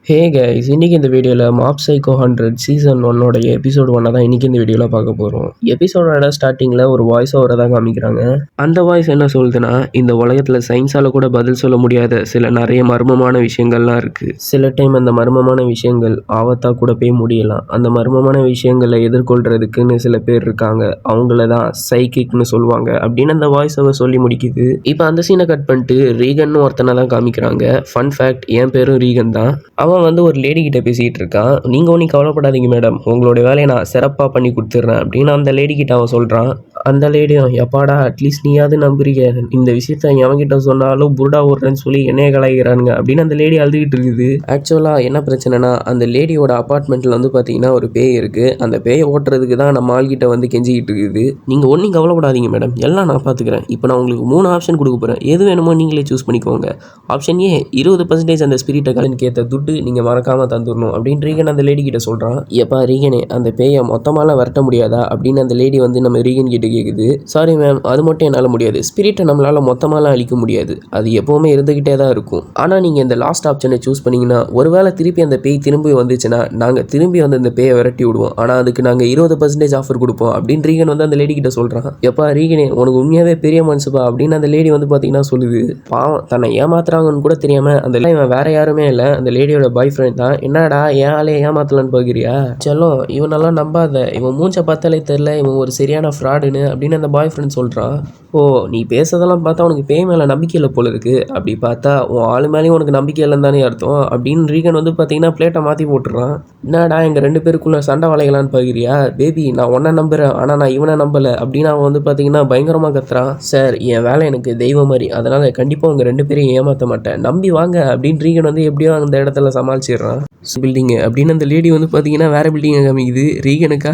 Hey guys, இன்னைக்கு இந்த வீடியோவில் மாப் சைக்கோ 100 சீசன் 1 எபிசோட் 1 தான் இன்னைக்கு இந்த வீடியோவில் பார்க்க போகிறோம். எபிசோடோட ஸ்டார்டிங்கில் ஒரு வாய்ஸ் ஓவரை தான் காமிக்கிறாங்க. அந்த வாய்ஸ் என்ன சொல்லுதுன்னா, இந்த உலகத்தில் சயின்ஸால் கூட பதில் சொல்ல முடியாத சில நிறைய மர்மமான விஷயங்கள்லாம் இருக்குது. சில டைம் அந்த மர்மமான விஷயங்கள் ஆபத்தாக கூட போய் முடியலாம். அந்த மர்மமான விஷயங்களை எதிர்கொள்றதுக்குன்னு சில பேர் இருக்காங்க. அவங்கள தான் சைக்கிக்னு சொல்லுவாங்க அப்படின்னு அந்த வாய்ஸ் ஓவர் சொல்லி முடிக்குது. இப்போ அந்த சீனை கட் பண்ணிட்டு ரீகன்னு ஒருத்தனை தான் காமிக்கிறாங்க. ஃபன் ஃபேக்ட், என் பேரும் ரீகன் தான். அவன் வந்து ஒரு லேடி கிட்ட பேசிகிட்டு இருக்கான். நீங்கள் ஒன்றும் கவலைப்படாதீங்க மேடம், உங்களுடைய வேலையை நான் சிறப்பாக பண்ணி கொடுத்துட்றேன் அப்படின்னு அந்த லேடி கிட்ட அவன் சொல்கிறான். அந்த லேடியும், எப்பாடா அட்லீஸ்ட் நீயாவது நம்புறீங்க, இந்த விஷயத்த எவன்கிட்ட சொன்னாலும் புருடா ஓடுறேன்னு சொல்லி என்னைய கலாய்கிறானுங்க அப்படின்னு அந்த லேடி அழுதுகிட்டு இருக்குது. ஆக்சுவலாக என்ன பிரச்சனைனா, அந்த லேடியோட அப்பார்ட்மெண்ட்டில் வந்து பார்த்தீங்கன்னா ஒரு பேய் இருக்குது. அந்த பேயை ஓட்டுறதுக்கு தான் நம்ம ஆள்கிட்ட வந்து கெஞ்சிக்கிட்டு இருக்குது. நீங்கள் ஒன்றும் கவலைப்படாதீங்க மேடம், எல்லாம் நான் பார்த்துக்கிறேன். இப்போ நான் உங்களுக்கு 3 ஆப்ஷன் கொடுக்க போகிறேன். எது வேணுமோ நீங்களே சூஸ் பண்ணிக்கோங்க. ஆப்ஷன் ஏ, 20% அந்த ஸ்பிரிட்டை கலனுக்கு ஏற்ற துட்டு நீங்கள் மறக்காமல் தந்துடணும் அப்படின்னு ரீகன் அந்த லேடி கிட்ட சொல்கிறான். எப்பா ரீகனே, அந்த பேயை மொத்தமாலாம் விரட்ட முடியாதா அப்படின்னு அந்த லேடி வந்து நம்ம ரீகன் கிட்ட கேட்குது. சாரி மேம், அது மட்டும் என்னால் முடியாது. ஸ்பிரிட்டை நம்மளால் மொத்தமாலாம் அழிக்க முடியாது. அது எப்போவுமே இருந்துக்கிட்டே தான் இருக்கும். ஆனால் நீங்கள் இந்த லாஸ்ட் ஆப்ஷனை சூஸ் பண்ணிங்கன்னா, ஒருவேளை திருப்பி அந்த பேய் திரும்பி வந்துச்சுன்னா நாங்கள் திரும்பி வந்து அந்த பேயை விரட்டி விடுவோம். ஆனால் அதுக்கு நாங்கள் 20% ஆஃபர் கொடுப்போம் அப்படின்னு ரீகன் வந்து அந்த லேடி கிட்ட சொல்கிறான். எப்பா ரீகனே, உனக்கு உண்மையாகவே பெரிய மனுஷப்பா அப்படின்னு அந்த லேடி வந்து பார்த்தீங்கன்னா சொல்லுது. பாவம், தன்னை ஏமாத்துறாங்கன்னு கூட தெரியாமல் அந்த இவன் வேற யாருமே இல்லை, அந்த லேடியோட பாய் ஃப்ரெண்ட் தான். என்னடா என் ஆளே ஏமாத்தலன்னு பார்க்குறியா? செல்லம், இவனெல்லாம் நம்பாத, இவன் மூஞ்சை பார்த்தாலே தெரில இவன் ஒரு சரியான ஃப்ராடுன்னு அப்படின்னு அந்த பாய் ஃப்ரெண்ட் சொல்கிறான். ஓ, நீ பேசுறதெல்லாம் பார்த்தா உனக்கு பேய் மேலே நம்பிக்கை இல்லை போல இருக்கு. அப்படி பார்த்தா உன் ஆளு மேலேயும் உனக்கு நம்பிக்கை இல்லைன்னு தானே அர்த்தம் அப்படின்னு ரீகன் வந்து பார்த்தீங்கன்னா பிளேட்டை மாற்றி போட்டுறான். என்னடா எங்கள் 2 பேருக்குள்ளே சண்டை வளைகளான்னு பார்க்குறியா? பேபி, நான் உன்னை நம்புகிறேன், ஆனால் நான் இவனை நம்பலை அப்படின்னு அவன் வந்து பார்த்தீங்கன்னா பயங்கரமாக கத்துறான். சார், என் வேலை எனக்கு தெய்வம் மாதிரி, அதனால் கண்டிப்பாக உங்கள் 2 பேரையும் ஏமாற்ற மாட்டேன், நம்பி வாங்க அப்படின்னு ரீகன் வந்து எப்படியோ அந்த இடத்துல சமாளிச்சிடுறான். பில்டிங்கு அப்படின்னு அந்த லேடி வந்து பார்த்தீங்கன்னா வேறு பில்டிங்கை காமிக்குது. ரீகனுக்கா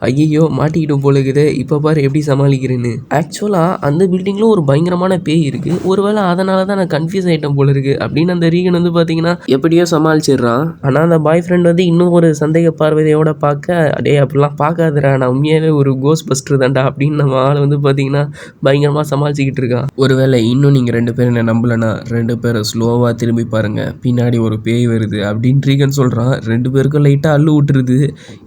ஐயோ மாட்டிக்கிட்டும் போல இருக்குது, இப்போ பாரு எப்படி சமாளிக்கிறேன்னு. ஆக்சுவலாக அந்த பில்டிங்கில் ஒரு பயங்கரமான பேய் இருக்குது. ஒருவேளை அதனால தான் நான் கன்ஃபியூஸ் ஆகிட்டேன் போல இருக்குது அப்படின்னு அந்த ரீகன் வந்து பார்த்தீங்கன்னா எப்படியோ சமாளிச்சிடுறான். ஆனால் அந்த பாய் ஃப்ரெண்ட் வந்து இன்னும் ஒரு சந்தேக பார்வையோட பார்க்க, அடே அப்படிலாம் பார்க்காதடா, நான் உண்மையாகவே ஒரு கோஸ்ட் பஸ்டர் தான்டா அப்படின்னு நம்ம ஆள் வந்து பார்த்தீங்கன்னா பயங்கரமாக சமாளிச்சிக்கிட்டு இருக்கான். ஒருவேளை இன்னும் நீங்கள் 2 பேரும் என்ன நம்பலைன்னா 2 பேரை ஸ்லோவாக திரும்பி பாருங்கள், பின்னாடி ஒரு பேய் வருது அப்படின்னு ரீகன் சொல்கிறான். 2 பேருக்கும் லைட்டாக அள்ளு விட்டுருது.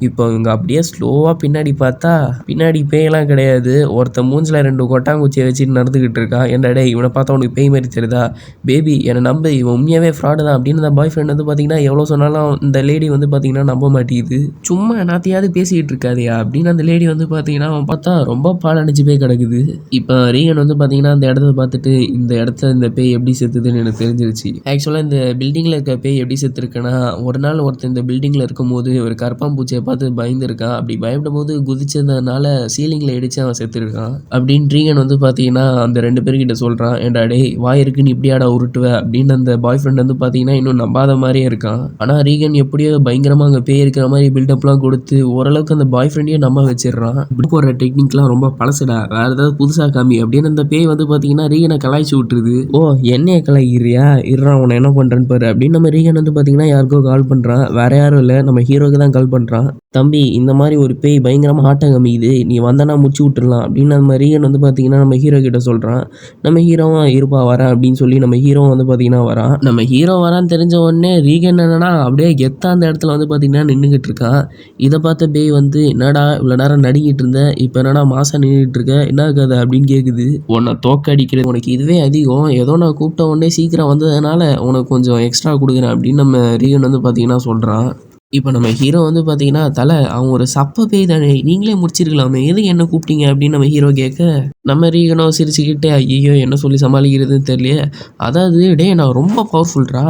இப்போ இவங்க அப்படியே ஸ்லோவாக பின்னாடி பார்த்தா பின்னாடி பேயெல்லாம் கிடையாது. ஒருத்தன் மூஞ்சில் 2 கொட்டாங்குச்சியை வச்சுட்டு நடந்துக்கிட்டு இருக்கான். என்னடே, இவனை பார்த்தா உனக்கு பேய் மாதிரி தெரியுதா? பேபி, என்னை நம்ப, இவன் உண்மையாகவே ஃப்ராடு தான் அப்படின்னு அந்த பாய் ஃப்ரெண்ட் வந்து பார்த்தீங்கன்னா எவ்வளோ சொன்னாலும் இந்த லேடி வந்து பார்த்தீங்கன்னா நம்ப மாட்டேங்குது. சும்மா நாத்தையாவது பேசிக்கிட்டு இருக்காதியா அப்படின்னு அந்த லேடி வந்து பார்த்தீங்கன்னா அவன் பார்த்தா ரொம்ப பாலடைஞ்சு போய் கிடக்குது. இப்போ ரீகன் வந்து பார்த்தீங்கன்னா அந்த இடத்த பார்த்துட்டு, இந்த இடத்த இந்த பேய் எப்படி செத்துதுன்னு எனக்கு தெரிஞ்சிருச்சு. ஆக்சுவலாக இந்த பில்டிங்கில் இருக்க பேய் எப்படி செத்துருக்குன்னா, ஒரு நாள் ஒருத்தர் இந்த பில்டிங்கில் இருக்கும்போது ஒரு கரப்பாம்பூச்சியை பார்த்து பயந்துருக்கான். அப்படி பயப்படும் போது குதிச்சதுனால சீலிங்கில் இடித்து அவன் செத்துருக்கான் அப்படின்னு ரீகன் வந்து பார்த்தீங்கன்னா அந்த 2 பேர்கிட்ட சொல்கிறான். ஏன்டா டே, வாய் இருக்குன்னு இப்படியாடா உருட்டுவ அப்படின்னு அந்த பாய் ஃப்ரெண்ட் வந்து பார்த்தீங்கன்னா இன்னும் நம்பாத மாதிரியே இருக்கான். ஆனால் ரீகன் எப்படியோ பயங்கரமாக அங்கே பேய் இருக்கிற மாதிரி பில்டப்லாம் கொடுத்து ஓரளவுக்கு அந்த பாய் ஃப்ரெண்டையும் நம்ப வச்சிடுறான். இப்படி போகிற டெக்னிக்லாம் ரொம்ப பழசுடா, வேறு ஏதாவது புதுசாக காமி அப்படின்னு அந்த பேய் வந்து பார்த்தீங்கன்னா ரீகனை கலாய்ச்சி விட்டுருது. ஓ, என்னைய கலாய்கிறியா, இருறான் உன்னை என்ன பண்ணுறேன்னு பாரு அப்படின்னு நம்ம ரீகன் வந்து பார்த்தீங்கன்னா யாருக்கோ கால் பண்ணுறான். வேறு யாரும் இல்லை, நம்ம ஹீரோக்கு தான் கால் பண்ணுறான். தம்பி, இந்த மாதிரி ஒரு பேய் பயங்கரமாக ஆட்டம் காமிக்குது, நீ வந்தனா முடிச்சு விட்டுடலாம் அப்படின்னு நம்ம ரீகன் வந்து பார்த்தீங்கன்னா நம்ம ஹீரோ கிட்ட சொல்கிறான். நம்ம ஹீரோவும் இருப்பா வரேன் அப்படின்னு சொல்லி நம்ம ஹீரோவும் வந்து பார்த்தீங்கன்னா வரான். நம்ம ஹீரோ வரான்னு தெரிஞ்ச உடனே ரீகன் என்னன்னா அப்படியே கெத்தா அந்த இடத்துல வந்து பார்த்தீங்கன்னா நின்றுக்கிட்டு இருக்கான். இதை பார்த்த பேய் வந்து, என்னடா இவ்வளோ நேரம் நடிக்கிட்டு இருந்தேன், இப்போ என்னடா மாசா நின்றுட்டு இருக்க, என்ன கதை அப்படின்னு கேட்குது. உன்னை தோக்க அடிக்கிறது உனக்கு இதுவே அதிகம், ஏதோ நான் கூப்பிட்ட உடனே சீக்கிரம் வந்ததுனால உனக்கு கொஞ்சம் எக்ஸ்ட்ரா கொடுக்குறேன் அப்படின்னு நம்ம ரீகன் வந்து பார்த்தீங்கன்னா சொல்கிறான். இப்போ நம்ம ஹீரோ வந்து பார்த்தீங்கன்னா, தலை அவன் ஒரு சப்ப பேய் தானே, நீங்களே முடிச்சிருக்கலாமே, எதுக்கு என்ன கூப்பிட்டீங்க அப்படின்னு நம்ம ஹீரோ கேட்க, நம்ம ரீகனோ சிரிச்சுக்கிட்டே ஐயோ என்ன சொல்லி சமாளிக்கிறதுன்னு தெரியலையே. அதாவது டே, நான் ரொம்ப பவர்ஃபுல்ரா,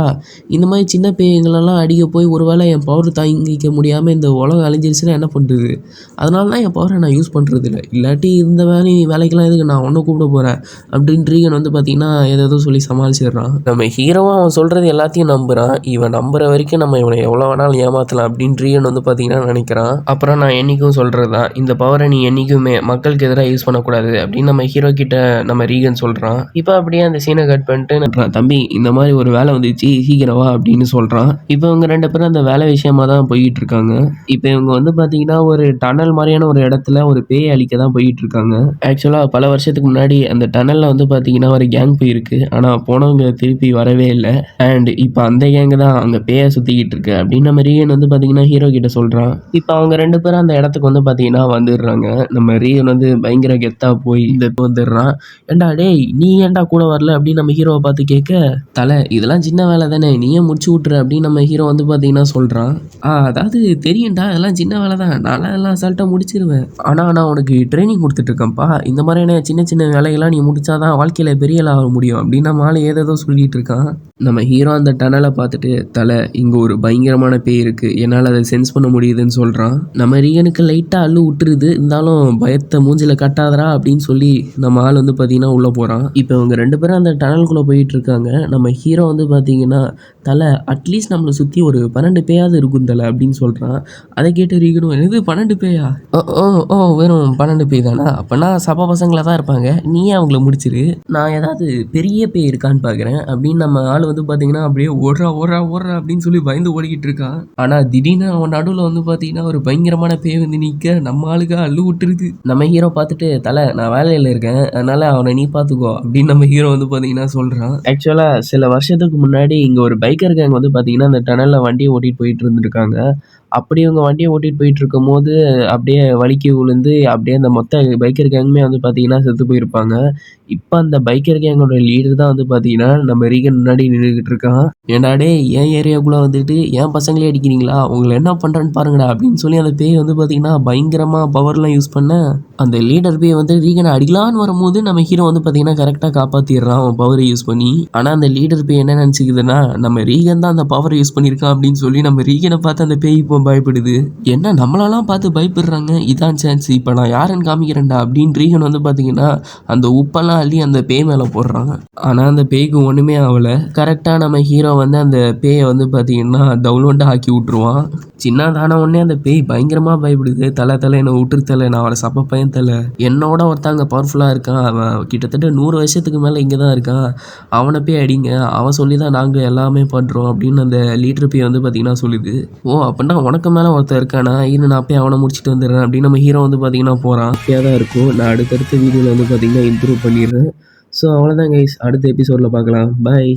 இந்த மாதிரி சின்ன பேய்களெல்லாம் அடிக்க போய் ஒருவேளை என் பவர் தாங்கிக்க முடியாமல் இந்த உலகம் அழிஞ்சிருச்சுன்னா என்ன பண்ணுறது, அதனால தான் என் பவரை நான் யூஸ் பண்ணுறது இல்லை, இல்லாட்டி இந்த வேலைக்கெல்லாம் எதுக்கு நான் ஒன்றும் கூப்பிட போகிறேன் அப்படின்னு ரீகன் வந்து பார்த்தீங்கன்னா ஏதோ சொல்லி சமாளிச்சிடுறான். நம்ம ஹீரோவும் அவன் சொல்கிறது எல்லாத்தையும் நம்புகிறான். இவன் நம்புகிற வரைக்கும் நம்ம இவனை எவ்வளோ வேணாலும் ஏமாற்றலாம் அப்படின்னு ரீகன் வந்து பார்த்தீங்கன்னா நினைக்கிறான். அப்புறம் நான் என்றைக்கும் சொல்கிறது தான், இந்த பவரை நீ என்றைக்குமே மக்களுக்கு எதிராக யூஸ் பண்ணக்கூடாது அப்படின்னு அப்படின்னு நம்ம ஹீரோ கிட்ட நம்ம ரீகன் சொல்கிறான். இப்போ அப்படியே அந்த சீனை கட் பண்ணிட்டு தம்பி இந்த மாதிரி ஒரு வேலை வந்துச்சு சீக்கிரம் வா அப்படின்னு சொல்கிறான். இப்போ இவங்க 2 பேரும் அந்த வேலை விஷயமா தான் போயிட்டு இருக்காங்க. இப்போ இவங்க வந்து பார்த்தீங்கன்னா ஒரு டனல் மாதிரியான ஒரு இடத்துல ஒரு பேய் அழிக்க தான் போயிட்டு இருக்காங்க. ஆக்சுவலாக பல வருஷத்துக்கு முன்னாடி அந்த டனலில் வந்து பார்த்தீங்கன்னா ஒரு கேங் போயிருக்கு. ஆனால் போனவங்க திருப்பி வரவே இல்லை. அண்ட் இப்போ அந்த கேங்கு தான் அங்கே பேயை சுற்றிக்கிட்டு இருக்கு அப்படின்னு நம்ம ரீகன் வந்து பார்த்தீங்கன்னா ஹீரோ கிட்ட சொல்கிறான். இப்போ அவங்க 2 பேரும் அந்த இடத்துக்கு வந்து பார்த்தீங்கன்னா வந்துடுறாங்க. நம்ம ரீகன் வந்து பயங்கர கெத்தாக போய் இந்த வந்துடுறான். ஏண்டா டேய் நீ ஏன்டா கூட வரல அப்படின்னு நம்ம ஹீரோவை பார்த்து கேட்க, தலை இதெல்லாம் சின்ன வேலை தானே நீயே முடிச்சு விட்ரு அப்படின்னு நம்ம ஹீரோ வந்து பார்த்தீங்கன்னா சொல்கிறான். அதாவது தெரியும்டா அதெல்லாம் சின்ன வேலை தான், நான்லாம் எல்லாம் அசால்ட்டாக முடிச்சிருவேன். ஆனால் நான் உனக்கு ட்ரைனிங் கொடுத்துட்ருக்கேன்ப்பா, இந்த மாதிரியான சின்ன சின்ன வேலைகள்லாம் நீ முடிச்சாதான் வாழ்க்கையில் பெரிய ஆள் ஆக முடியும் அப்படின்னு நம்ம ஆள் ஏதேதோ சொல்லிட்டு இருக்கான். நம்ம ஹீரோ அந்த டனலை பார்த்துட்டு, தலை இங்கே ஒரு பயங்கரமான பேய் இருக்குது, என்னால் அதை சென்ஸ் பண்ண முடியுதுன்னு சொல்கிறான். நம்ம ரீகனுக்கு லைட்டாக அள்ளு விட்டுருது, இருந்தாலும் பயத்தை மூஞ்சில் கட்டாதரா அப்படின்னு சொல்லி நம்ம ஆள் வந்து பார்த்தீங்கன்னா உள்ளே போகிறான். இப்போ இவங்க 2 பேரும் அந்த டனலுக்குள்ளே போயிட்டு இருக்காங்க. நம்ம ஹீரோ வந்து பார்த்தீங்கன்னா, தலை அட்லீஸ்ட் நம்மளை சுற்றி ஒரு 12 பேயாவது இருக்கும் தலை அப்படின்னு சொல்கிறான். அதை கேட்டு ரீகனும் என்னது 12 பேயா? ஓ ஓ ஓ வெறும் 12 பேய் தானா? அப்போனா சபா பசங்களாக தான் இருப்பாங்க, நீயே அவங்கள முடிச்சிரு, நான் ஏதாவது பெரிய பேய் இருக்கான்னு பார்க்குறேன் அப்படின்னு நம்ம ஆள் வந்து பார்த்தீங்கன்னா அப்படியே ஓடுறா ஓடுறா ஓடுறா அப்படின்னு சொல்லி பயந்து ஓடிக்கிட்டு இருக்கான். ஆனால் திடீர்னு அவன் நடுவில் வந்து பார்த்தீங்கன்னா ஒரு பயங்கரமான பேய் வந்து நிற்க நம்ம ஆளுக்கு அள்ளு விட்டுருது. நம்ம ஹீரோ பார்த்துட்டு, தலை நான் வேலையில் இருக்கேன் அதனால அவனை நீ பார்த்துக்கோ அப்படின்னு நம்ம ஹீரோ வந்து பார்த்தீங்கன்னா சொல்கிறான். ஆக்சுவலாக சில வருஷத்துக்கு முன்னாடி இங்கே ஒரு பைக்கர் கேங் வந்து பார்த்தீங்கன்னா அந்த டனலில் வண்டியை ஓட்டிகிட்டு போயிட்டு இருந்திருக்காங்க. அப்படி இவங்க வண்டியை ஓட்டிகிட்டு போயிட்டு இருக்கும்போது அப்படியே வழுக்கி விழுந்து அப்படியே அந்த மொத்த பைக்கர் கேங்குமே வந்து பார்த்தீங்கன்னா செத்து போயிருப்பாங்க. இப்போ அந்த பைக்கர் கேங்கோட லீடர் தான் வந்து பார்த்தீங்கன்னா நம்ம ரீகன் முன்னாடி நின்றுக்கிட்டு இருக்கான். ஏன்டா டேய் என் ஏரியாவுக்குள்ளே வந்துட்டு என் பசங்களே அடிக்கிறீங்களா, உங்களை என்ன பண்ணுறேன்னு பாருங்கடா அப்படின்னு சொல்லி அந்த பேய் வந்து பார்த்தீங்கன்னா பயங்கரமாக பவர்லாம் யூஸ் பண்ண அந்த லீடர் பேய் வந்து ரீகனை அடிக்கலான்னு வரும்போது நம்ம ஹீரோ வந்து பார்த்தீங்கன்னா கரெக்டாக காப்பாற்றிடுறான் அவன் பவரை யூஸ் பண்ணி. ஆனால் அந்த லீடர் பேய் என்ன நினச்சிக்குதுன்னா நம்ம ரீகன் தான் அந்த பவரை யூஸ் பண்ணியிருக்கான் அப்படின்னு சொல்லி நம்ம ரீகனை பார்த்து அந்த பேய் இப்போ பயப்படுது. என்ன நம்மளெல்லாம் பார்த்து பயப்படுறாங்க, இதான் சான்ஸ், இப்போ நான் யாருன்னு காமிக்கிறேன்டா அப்படின்னு ரீகன் வந்து பார்த்தீங்கன்னா அந்த உப்பெல்லாம் அள்ளி அந்த பேய் மேலே போடுறாங்க. ஆனால் அந்த பேய்க்கு ஒன்றுமே ஆகலை. கரெக்டாக நம்ம ஹீரோ வந்து அந்த பேயை வந்து பார்த்தீங்கன்னா டவுன்லோடாக ஆக்கி விட்ருவான். சின்னதான உடனே அந்த பேய் பயங்கரமாக பயப்படுது. தலை என்னை விட்டுரு தலை, நான் அவளை சப்ப பையன் தலை, என்னோட ஒருத்தங்க பவர்ஃபுல்லாக இருக்கான், அவன் கிட்டத்தட்ட 100 வருஷத்துக்கு மேலே இங்கே தான் இருக்கான், அவனை போய் அடிங்க, அவன் சொல்லி தான் நாங்கள் எல்லாமே பண்ணுறோம் அப்படின்னு அந்த லீடர் பேய் வந்து பார்த்தீங்கன்னா சொல்லுது. ஓ அப்படின்னா உனக்கு மேலே ஒருத்தர் இருக்கானா, இன்னும் நான் போய் அவனை முடிச்சுட்டு வந்துடுறேன் அப்படின்னு நம்ம ஹீரோ வந்து பார்த்தீங்கன்னா போகிறான். ஹாப்பியாக தான் இருக்கும். நான் அடுத்தடுத்த வீடியோவில் வந்து பார்த்தீங்கன்னா இம்ப்ரூவ் பண்ணிடுறேன். ஸோ அவ்வளோதான் கைஸ், அடுத்த எபிசோடில் பார்க்கலாம். பாய்.